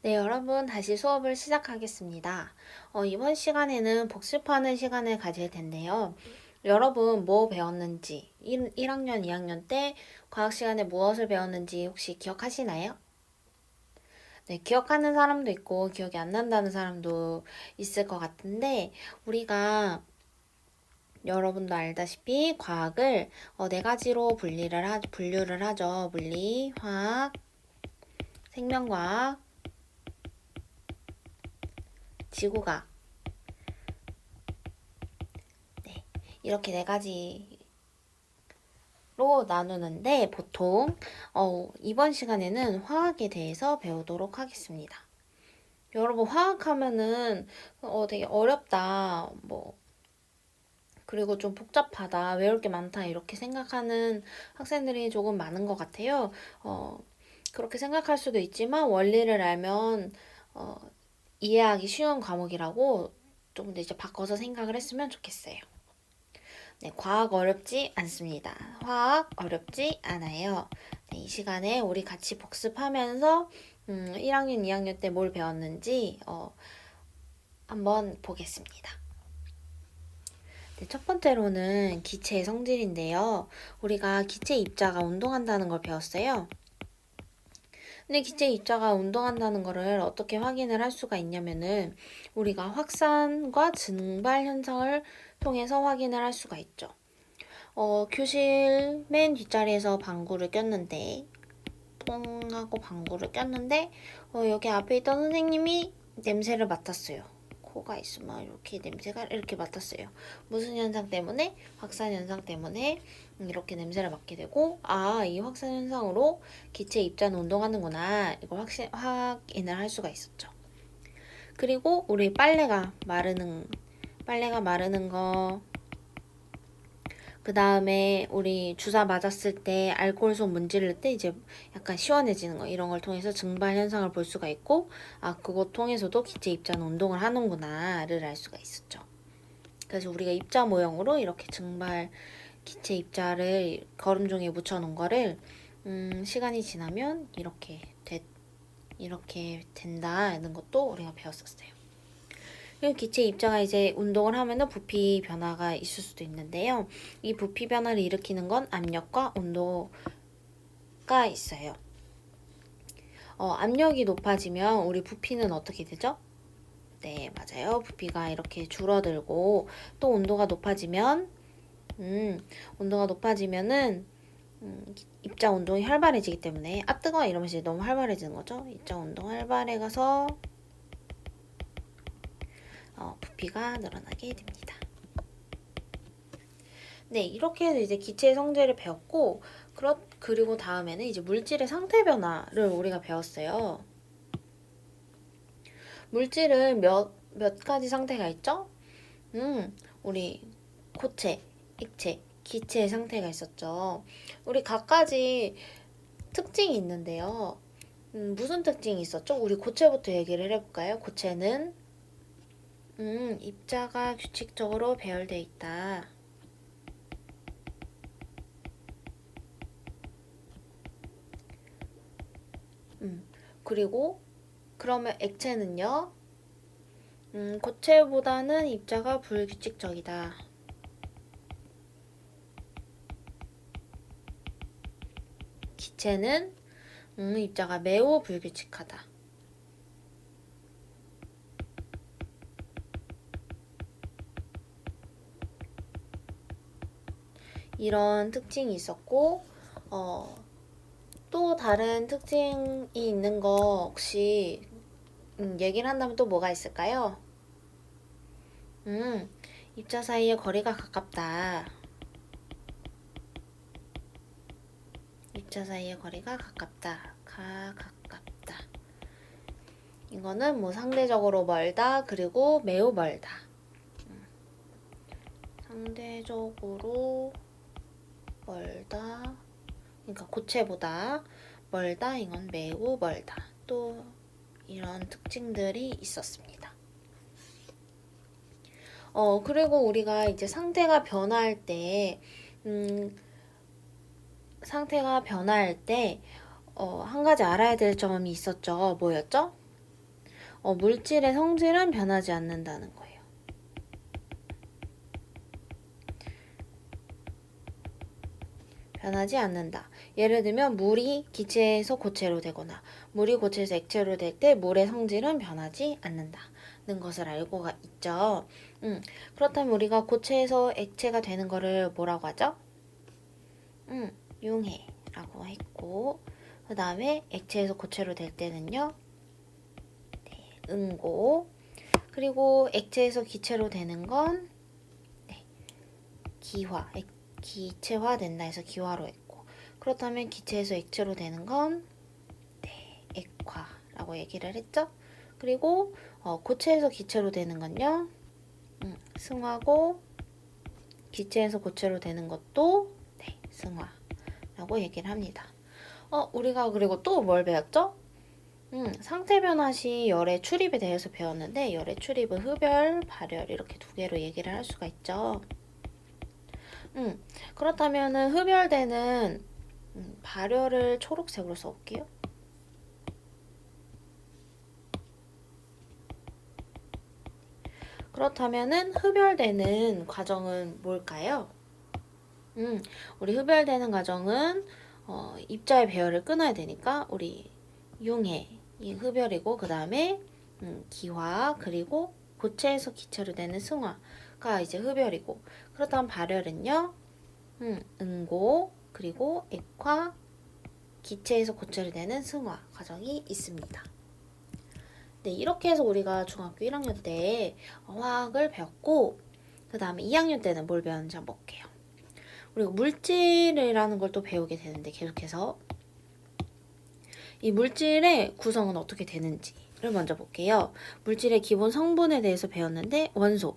네, 여러분 다시 수업을 시작하겠습니다. 이번 시간에는 복습하는 시간을 가질 텐데요. 여러분 뭐 배웠는지, 1학년, 2학년 때 과학 시간에 무엇을 배웠는지 혹시 기억하시나요? 네, 기억하는 사람도 있고 기억이 안 난다는 사람도 있을 것 같은데 우리가 여러분도 알다시피 과학을 네 가지로 분류를 하죠. 물리, 화학, 생명과학, 지구과학. 네, 이렇게 네 가지로 나누는데 보통 이번 시간에는 화학에 대해서 배우도록 하겠습니다. 여러분 화학하면은 되게 어렵다 뭐 그리고 좀 복잡하다 외울 게 많다 이렇게 생각하는 학생들이 조금 많은 것 같아요. 그렇게 생각할 수도 있지만 원리를 알면 어, 이해하기 쉬운 과목이라고 좀 더 이제 바꿔서 생각을 했으면 좋겠어요. 네, 과학 어렵지 않습니다. 화학 어렵지 않아요. 네, 이 시간에 우리 같이 복습하면서 1학년, 2학년 때 뭘 배웠는지 한번 보겠습니다. 네, 첫 번째로는 기체의 성질인데요. 우리가 기체 입자가 운동한다는 걸 배웠어요. 근데 기체 입자가 운동한다는 것을 어떻게 확인을 할 수가 있냐면은 우리가 확산과 증발 현상을 통해서 확인을 할 수가 있죠. 교실 맨 뒷자리에서 방구를 꼈는데, 뽕 하고 방구를 꼈는데, 여기 앞에 있던 선생님이 냄새를 맡았어요. 코가 있으면 이렇게 냄새가 이렇게 맡았어요. 무슨 현상 때문에? 확산 현상 때문에 이렇게 냄새를 맡게 되고, 이 확산 현상으로 기체 입자는 운동하는구나. 이걸 확인을 할 수가 있었죠. 그리고 우리 빨래가 마르는 거, 그 다음에 우리 주사 맞았을 때 알코올솜 문지를 때 이제 약간 시원해지는 거 이런 걸 통해서 증발 현상을 볼 수가 있고 그것 통해서도 기체 입자는 운동을 하는구나를 알 수가 있었죠. 그래서 우리가 입자 모형으로 이렇게 증발 기체 입자를 거름종이에 묻혀 놓은 거를 시간이 지나면 이렇게 된다는 것도 우리가 배웠었어요. 그리고 기체 입자가 이제 운동을 하면은 부피 변화가 있을 수도 있는데요. 이 부피 변화를 일으키는 건 압력과 온도가 있어요. 압력이 높아지면 우리 부피는 어떻게 되죠? 네, 맞아요. 부피가 이렇게 줄어들고 또 온도가 높아지면은 입자 운동이 활발해지기 때문에 뜨거워 이러면서 이제 너무 활발해지는 거죠. 입자 운동 활발해 가서 부피가 늘어나게 됩니다. 네, 이렇게 해서 이제 기체의 성질을 배웠고, 그리고 다음에는 이제 물질의 상태 변화를 우리가 배웠어요. 물질은 몇 가지 상태가 있죠? 우리 고체, 액체, 기체의 상태가 있었죠. 우리 각가지 특징이 있는데요. 무슨 특징이 있었죠? 우리 고체부터 얘기를 해볼까요? 고체는, 입자가 규칙적으로 배열되어 있다. 그리고 그러면 액체는요? 고체보다는 입자가 불규칙적이다. 기체는 입자가 매우 불규칙하다. 이런 특징이 있었고, 또 다른 특징이 있는 거 혹시 얘기를 한다면 또 뭐가 있을까요? 입자 사이의 거리가 가깝다. 입자 사이의 거리가 가깝다. 가깝다. 이거는 뭐 상대적으로 멀다, 그리고 매우 멀다. 상대적으로 멀다. 그러니까 고체보다 멀다. 이건 매우 멀다. 또 이런 특징들이 있었습니다. 그리고 우리가 이제 상태가 변화할 때, 한 가지 알아야 될 점이 있었죠. 뭐였죠? 물질의 성질은 변하지 않는다는 거예요. 변하지 않는다. 예를 들면 물이 기체에서 고체로 되거나 물이 고체에서 액체로 될 때 물의 성질은 변하지 않는다는 것을 알고 있죠. 그렇다면 우리가 고체에서 액체가 되는 거를 뭐라고 하죠? 융해라고 했고, 그 다음에 액체에서 고체로 될 때는요, 네, 응고. 그리고 액체에서 기체로 되는 건 네, 기화, 기체화 된다 해서 기화로 했고, 그렇다면 기체에서 액체로 되는 건 네, 액화라고 얘기를 했죠. 그리고 고체에서 기체로 되는 건요, 승화고, 기체에서 고체로 되는 것도 네, 승화라고 얘기를 합니다. 우리가 그리고 또 뭘 배웠죠? 상태 변화 시 열의 출입에 대해서 배웠는데 열의 출입은 흡열, 발열 이렇게 두 개로 얘기를 할 수가 있죠. 그렇다면은 흡열되는 발열을 초록색으로 써볼게요. 그렇다면은 흡열되는 과정은 뭘까요? 우리 흡열되는 과정은 입자의 배열을 끊어야 되니까 우리 융해 이 흡열이고 그 다음에 기화 그리고 고체에서 기체로 되는 승화가 이제 흡열이고 그렇다면 발열은요 응고 그리고 액화 기체에서 고체로 되는 승화 과정이 있습니다. 네, 이렇게 해서 우리가 중학교 1학년 때 화학을 배웠고 그 다음에 2학년 때는 뭘 배웠는지 한번 볼게요. 우리가 물질이라는 걸 또 배우게 되는데 계속해서 이 물질의 구성은 어떻게 되는지를 먼저 볼게요. 물질의 기본 성분에 대해서 배웠는데 원소.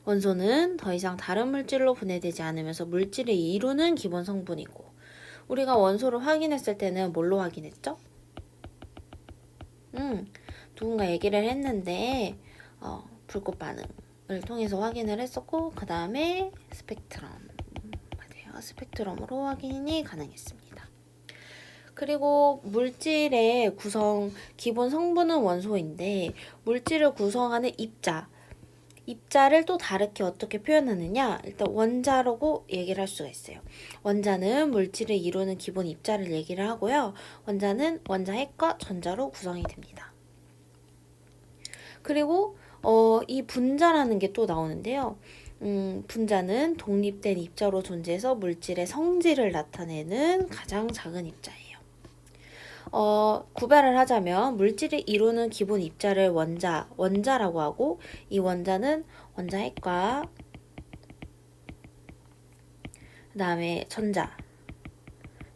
원소는 더 이상 다른 물질로 분해되지 않으면서 물질을 이루는 기본 성분이고 우리가 원소를 확인했을 때는 뭘로 확인했죠? 누군가 얘기를 했는데 불꽃 반응을 통해서 확인을 했었고 그 다음에 스펙트럼 맞아요. 스펙트럼으로 확인이 가능했습니다. 그리고 물질의 구성 기본 성분은 원소인데 물질을 구성하는 입자를 또 다르게 어떻게 표현하느냐? 일단 원자라고 얘기를 할 수가 있어요. 원자는 물질을 이루는 기본 입자를 얘기를 하고요. 원자는 원자 핵과 전자로 구성이 됩니다. 그리고 이 분자라는 게 또 나오는데요. 분자는 독립된 입자로 존재해서 물질의 성질을 나타내는 가장 작은 입자예요. 구별을 하자면 물질을 이루는 기본 입자를 원자라고 하고 이 원자는 원자 핵과 그 다음에 전자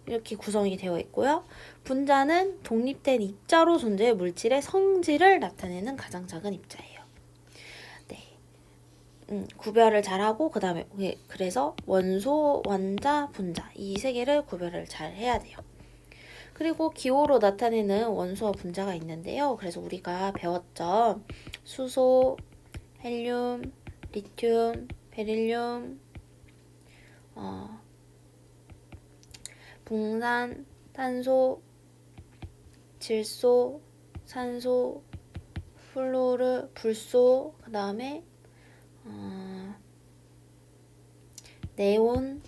이렇게 구성이 되어 있고요. 분자는 독립된 입자로 존재해 물질의 성질을 나타내는 가장 작은 입자예요. 네, 구별을 잘하고 그 다음에 그래서 원소, 원자, 분자 이 세 개를 구별을 잘 해야 돼요. 그리고 기호로 나타내는 원소와 분자가 있는데요. 그래서 우리가 배웠죠. 수소, 헬륨, 리튬, 베릴륨, 붕산, 탄소, 질소, 산소, 플로르, 불소, 그 다음에 네온,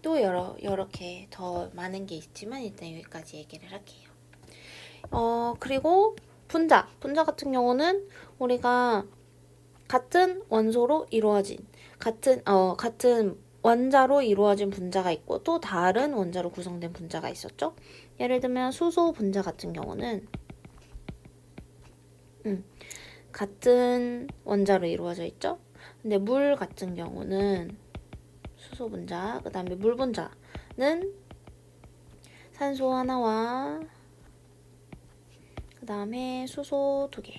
또 여러 개 더 많은 게 있지만 일단 여기까지 얘기를 할게요. 그리고 분자 같은 경우는 우리가 같은 원소로 이루어진 같은 원자로 이루어진 분자가 있고 또 다른 원자로 구성된 분자가 있었죠. 예를 들면 수소 분자 같은 경우는 같은 원자로 이루어져 있죠. 근데 물 같은 경우는 수소 분자, 그 다음에 물 분자는 산소 하나와 그 다음에 수소 2개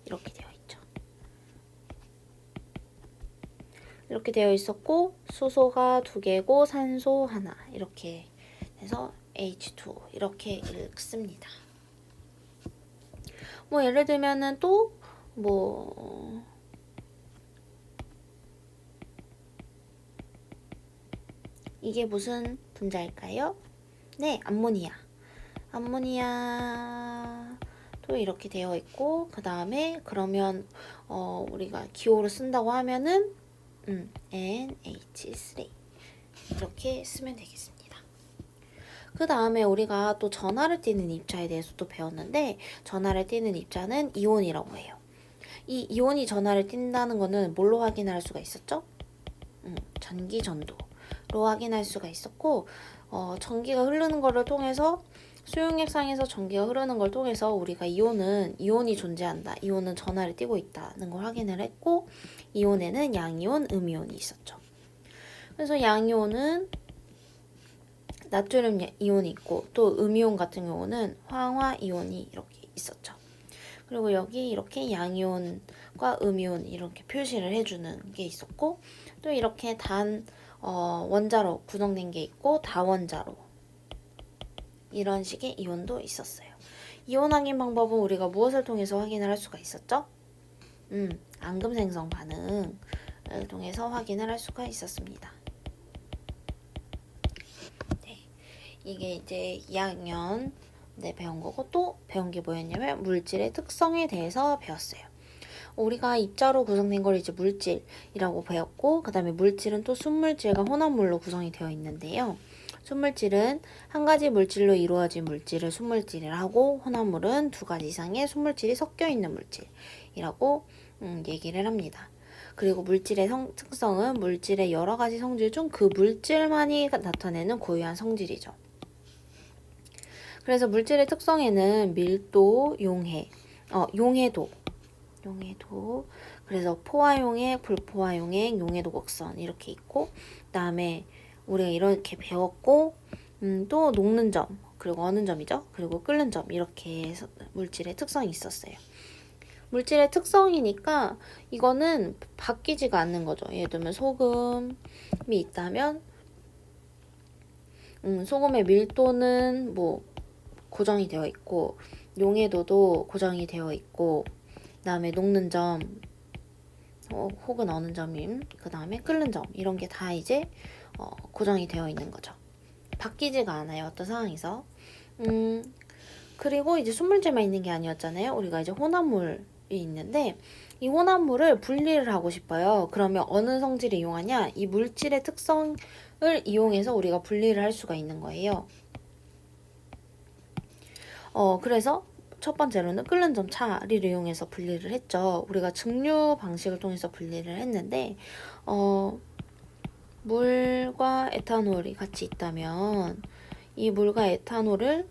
이렇게 되어 있죠. 이렇게 되어 있었고 수소가 2개고 산소 하나 이렇게 해서 H2 이렇게 읽습니다. 뭐 예를 들면은 또 이게 무슨 분자일까요? 네, 암모니아도 또 이렇게 되어 있고, 그 다음에 그러면 우리가 기호를 쓴다고 하면은 NH3 이렇게 쓰면 되겠습니다. 그 다음에 우리가 또 전하를 띠는 입자에 대해서도 배웠는데, 전하를 띠는 입자는 이온이라고 해요. 이 이온이 전하를 띈다는 거는 뭘로 확인할 수가 있었죠? 전기 전도로 확인할 수가 있었고, 전기가 흐르는 거를 통해서 수용액상에서 전기가 흐르는 걸 통해서 우리가 이온이 존재한다. 이온은 전하를 띠고 있다는 걸 확인을 했고, 이온에는 양이온, 음이온이 있었죠. 그래서 양이온은 나트륨 이온이 있고, 또 음이온 같은 경우는 황화 이온이 이렇게 있었죠. 그리고 여기 이렇게 양이온과 음이온 이렇게 표시를 해주는 게 있었고, 또 이렇게 원자로 구성된 게 있고, 다원자로 이런 식의 이온도 있었어요. 이온 확인 방법은 우리가 무엇을 통해서 확인을 할 수가 있었죠? 앙금 생성 반응을 통해서 확인을 할 수가 있었습니다. 네, 이게 이제 2학년 배운 거고, 또 배운 게 뭐였냐면 물질의 특성에 대해서 배웠어요. 우리가 입자로 구성된 걸 이제 물질이라고 배웠고, 그 다음에 물질은 또 순물질과 혼합물로 구성이 되어 있는데요. 순물질은 한 가지 물질로 이루어진 물질을 순물질이라고, 혼합물은 두 가지 이상의 순물질이 섞여 있는 물질이라고 얘기를 합니다. 그리고 물질의 특성은 물질의 여러 가지 성질 중 그 물질만이 나타내는 고유한 성질이죠. 그래서 물질의 특성에는 밀도, 용해도, 그래서 포화용액, 불포화용액, 용해도 곡선 이렇게 있고, 그 다음에 우리가 이렇게 배웠고, 또 녹는 점, 그리고 어는 점이죠. 그리고 끓는 점, 이렇게 물질의 특성이 있었어요. 물질의 특성이니까 이거는 바뀌지가 않는 거죠. 예를 들면 소금이 있다면 소금의 밀도는 뭐 고정이 되어 있고, 용해도도 고정이 되어 있고, 그 다음에 녹는 점 혹은 어는 점임, 그 다음에 끓는 점, 이런 게 다 이제 고정이 되어 있는 거죠. 바뀌지가 않아요, 어떤 상황에서. 그리고 이제 순물질만 있는 게 아니었잖아요. 우리가 이제 혼합물이 있는데, 이 혼합물을 분리를 하고 싶어요. 그러면 어느 성질을 이용하냐? 이 물질의 특성을 이용해서 우리가 분리를 할 수가 있는 거예요. 그래서 첫 번째로는 끓는 점 차리를 이용해서 분리를 했죠. 우리가 증류 방식을 통해서 분리를 했는데, 물과 에탄올이 같이 있다면 이 물과 에탄올을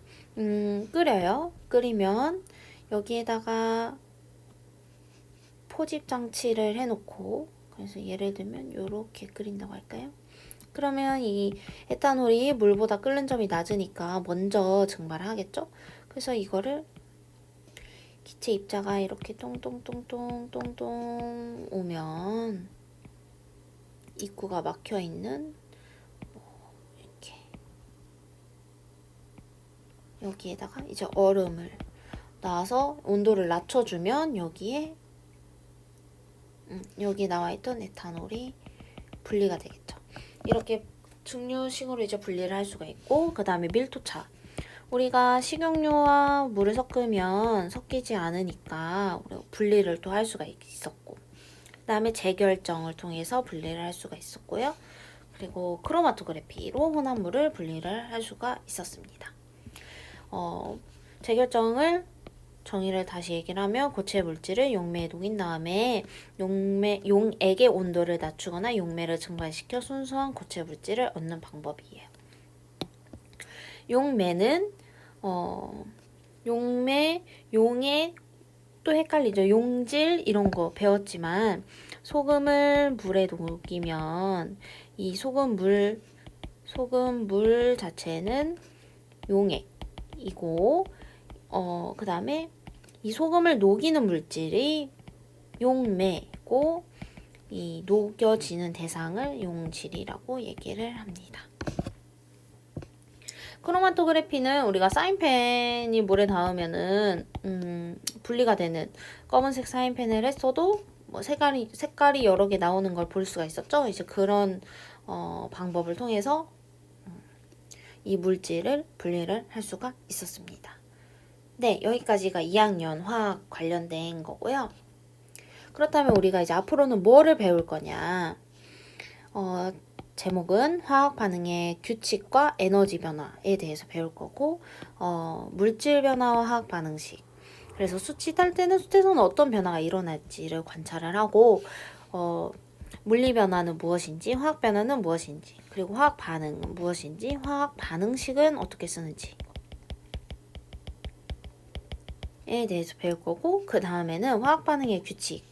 끓여요. 끓이면 여기에다가 포집 장치를 해놓고, 그래서 예를 들면 이렇게 끓인다고 할까요? 그러면 이 에탄올이 물보다 끓는 점이 낮으니까 먼저 증발을 하겠죠? 그래서 이거를 기체 입자가 이렇게 똥똥똥똥똥똥 오면 입구가 막혀 있는 이렇게 여기에다가 이제 얼음을 넣어서 온도를 낮춰주면 여기에 여기 나와 있던 에탄올이 분리가 되겠죠. 이렇게 증류식으로 이제 분리를 할 수가 있고, 그 다음에 밀도차. 우리가 식용유와 물을 섞으면 섞이지 않으니까 분리를 또 할 수가 있었고, 그 다음에 재결정을 통해서 분리를 할 수가 있었고요. 그리고 크로마토그래피로 혼합물을 분리를 할 수가 있었습니다. 재결정을 정의를 다시 얘기를 하면 고체 물질을 용매에 녹인 다음에 용액의 온도를 낮추거나 용매를 증발시켜 순수한 고체 물질을 얻는 방법이에요. 용매는 용액 또 헷갈리죠. 용질 이런 거 배웠지만, 소금을 물에 녹이면 이 소금물 자체는 용액이고, 그 다음에 이 소금을 녹이는 물질이 용매고, 이 녹여지는 대상을 용질이라고 얘기를 합니다. 크로마토그래피는 우리가 사인펜이 물에 닿으면은 분리가 되는 검은색 사인펜을 했어도 뭐 색깔이 여러 개 나오는 걸 볼 수가 있었죠. 이제 그런 방법을 통해서 이 물질을 분리를 할 수가 있었습니다. 네, 여기까지가 2학년 화학 관련된 거고요. 그렇다면 우리가 이제 앞으로는 뭐를 배울 거냐? 제목은 화학 반응의 규칙과 에너지 변화에 대해서 배울 거고, 물질 변화와 화학 반응식. 그래서 수치 탈 때는 수태에서는 어떤 변화가 일어날지를 관찰을 하고, 물리 변화는 무엇인지, 화학 변화는 무엇인지, 그리고 화학 반응은 무엇인지, 화학 반응식은 어떻게 쓰는지. 에 대해서 배울 거고, 그 다음에는 화학 반응의 규칙.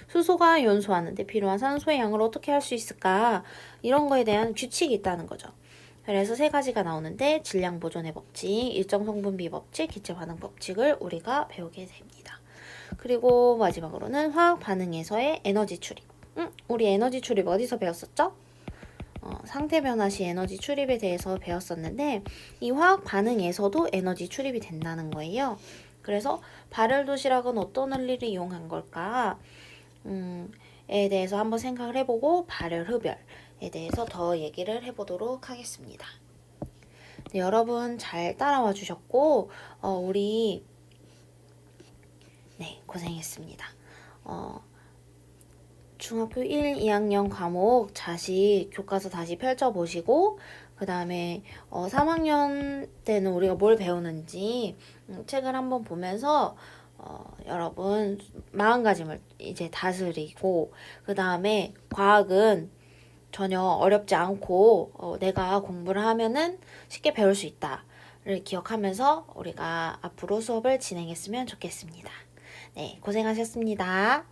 수소가 연소하는데 필요한 산소의 양을 어떻게 할 수 있을까? 이런 거에 대한 규칙이 있다는 거죠. 그래서 세 가지가 나오는데 질량 보존의 법칙, 일정 성분비 법칙, 기체 반응 법칙을 우리가 배우게 됩니다. 그리고 마지막으로는 화학 반응에서의 에너지 출입. 우리 에너지 출입 어디서 배웠었죠? 상태 변화 시 에너지 출입에 대해서 배웠었는데 이 화학 반응에서도 에너지 출입이 된다는 거예요. 그래서 발열 도시락은 어떤 원리를 이용한 걸까? 에 대해서 한번 생각을 해보고 발열 흡열에 대해서 더 얘기를 해보도록 하겠습니다. 네, 여러분 잘 따라와 주셨고 우리 네 고생했습니다. 중학교 1, 2학년 과목 자식 교과서 다시 펼쳐보시고 그 다음에 3학년 때는 우리가 뭘 배우는지 책을 한번 보면서 여러분 마음가짐을 이제 다스리고 그 다음에 과학은 전혀 어렵지 않고 내가 공부를 하면은 쉽게 배울 수 있다를 기억하면서 우리가 앞으로 수업을 진행했으면 좋겠습니다. 네, 고생하셨습니다.